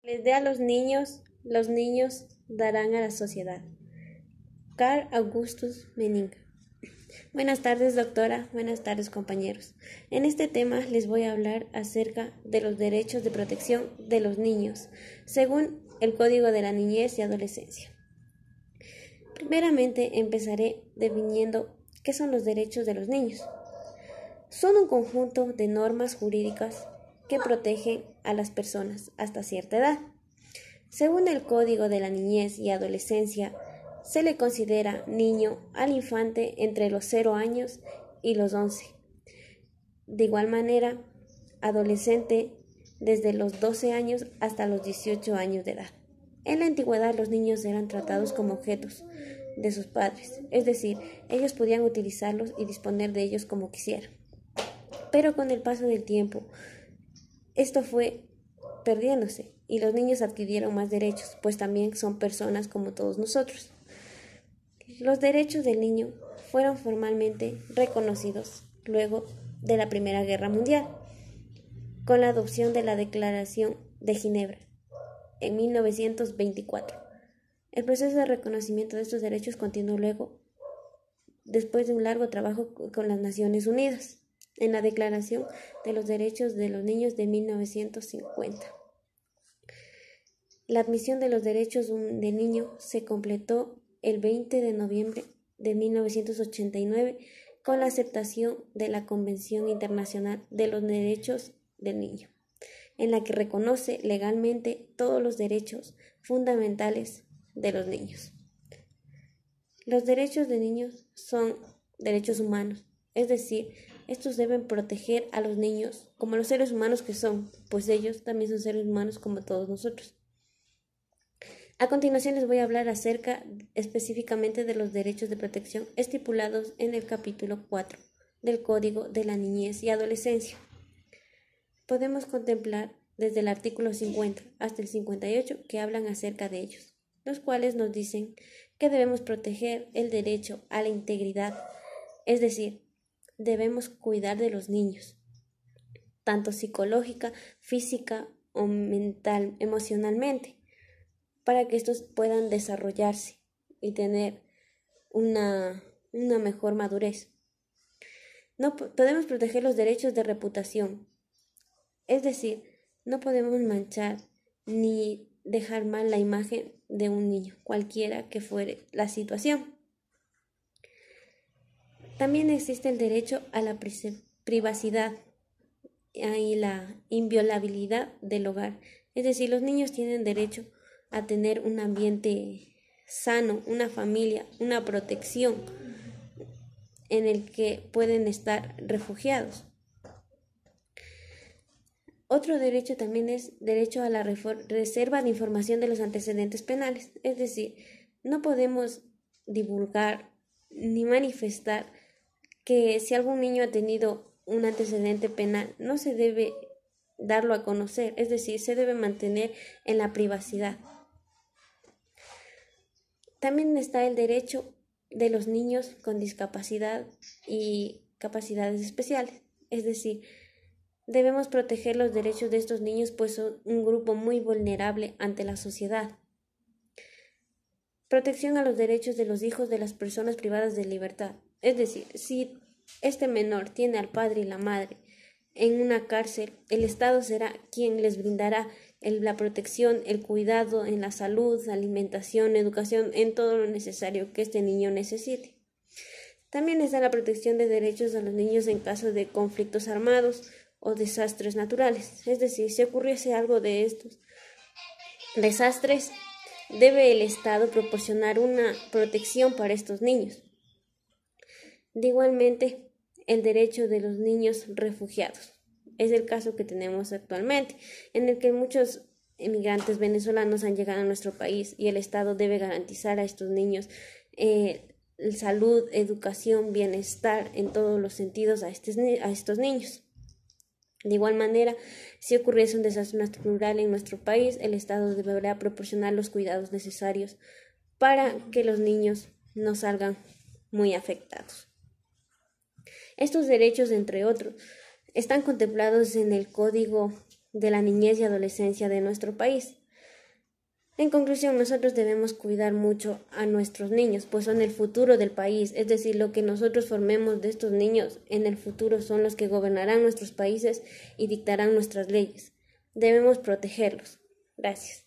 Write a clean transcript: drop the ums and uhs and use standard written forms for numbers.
Les dé a los niños darán a la sociedad. Carl Augustus Meninger. Buenas tardes, doctora. Buenas tardes, compañeros. En este tema les voy a hablar acerca de los derechos de protección de los niños, según el Código de la Niñez y Adolescencia. Primeramente, empezaré definiendo qué son los derechos de los niños. Son un conjunto de normas jurídicas que protegen a las personas hasta cierta edad. Según el Código de la Niñez y Adolescencia, se le considera niño al infante entre los 0 años y los 11. De igual manera, adolescente desde los 12 años hasta los 18 años de edad. En la antigüedad los niños eran tratados como objetos de sus padres, es decir, ellos podían utilizarlos y disponer de ellos como quisieran. Pero con el paso del tiempo, esto fue perdiéndose y los niños adquirieron más derechos, pues también son personas como todos nosotros. Los derechos del niño fueron formalmente reconocidos luego de la Primera Guerra Mundial, con la adopción de la Declaración de Ginebra en 1924. El proceso de reconocimiento de estos derechos continuó luego, después de un largo trabajo con las Naciones Unidas, en la Declaración de los Derechos de los Niños de 1950. La admisión de los derechos del niño se completó el 20 de noviembre de 1989 con la aceptación de la Convención Internacional de los Derechos del Niño, en la que reconoce legalmente todos los derechos fundamentales de los niños. Los derechos de niños son derechos humanos, es decir, estos deben proteger a los niños como los seres humanos que son, pues ellos también son seres humanos como todos nosotros. A continuación les voy a hablar acerca específicamente de los derechos de protección estipulados en el capítulo 4 del Código de la Niñez y Adolescencia. Podemos contemplar desde el artículo 50 hasta el 58 que hablan acerca de ellos, los cuales nos dicen que debemos proteger el derecho a la integridad, es decir, debemos cuidar de los niños, tanto psicológica, física o mental, emocionalmente, para que estos puedan desarrollarse y tener una mejor madurez. No podemos proteger los derechos de reputación, es decir, no podemos manchar ni dejar mal la imagen de un niño, cualquiera que fuere la situación. También existe el derecho a la privacidad y la inviolabilidad del hogar, es decir, los niños tienen derecho a tener un ambiente sano, una familia, una protección en el que pueden estar refugiados. Otro derecho también es derecho a la reserva de información de los antecedentes penales, es decir, no podemos divulgar ni manifestar que si algún niño ha tenido un antecedente penal, no se debe darlo a conocer, es decir, se debe mantener en la privacidad. También está el derecho de los niños con discapacidad y capacidades especiales, es decir, debemos proteger los derechos de estos niños, pues son un grupo muy vulnerable ante la sociedad. Protección a los derechos de los hijos de las personas privadas de libertad, es decir, si este menor tiene al padre y la madre en una cárcel, el Estado será quien les brindará la protección, el cuidado en la salud, alimentación, educación, en todo lo necesario que este niño necesite. También está la protección de derechos a los niños en caso de conflictos armados o desastres naturales, es decir, si ocurriese algo de estos desastres, debe el Estado proporcionar una protección para estos niños. De igualmente, el derecho de los niños refugiados. Es el caso que tenemos actualmente, en el que muchos inmigrantes venezolanos han llegado a nuestro país y el Estado debe garantizar a estos niños salud, educación, bienestar en todos los sentidos a estos niños. De igual manera, si ocurriese un desastre natural en nuestro país, el Estado deberá proporcionar los cuidados necesarios para que los niños no salgan muy afectados. Estos derechos, entre otros, están contemplados en el Código de la Niñez y Adolescencia de nuestro país. En conclusión, nosotros debemos cuidar mucho a nuestros niños, pues son el futuro del país, es decir, lo que nosotros formemos de estos niños en el futuro son los que gobernarán nuestros países y dictarán nuestras leyes. Debemos protegerlos. Gracias.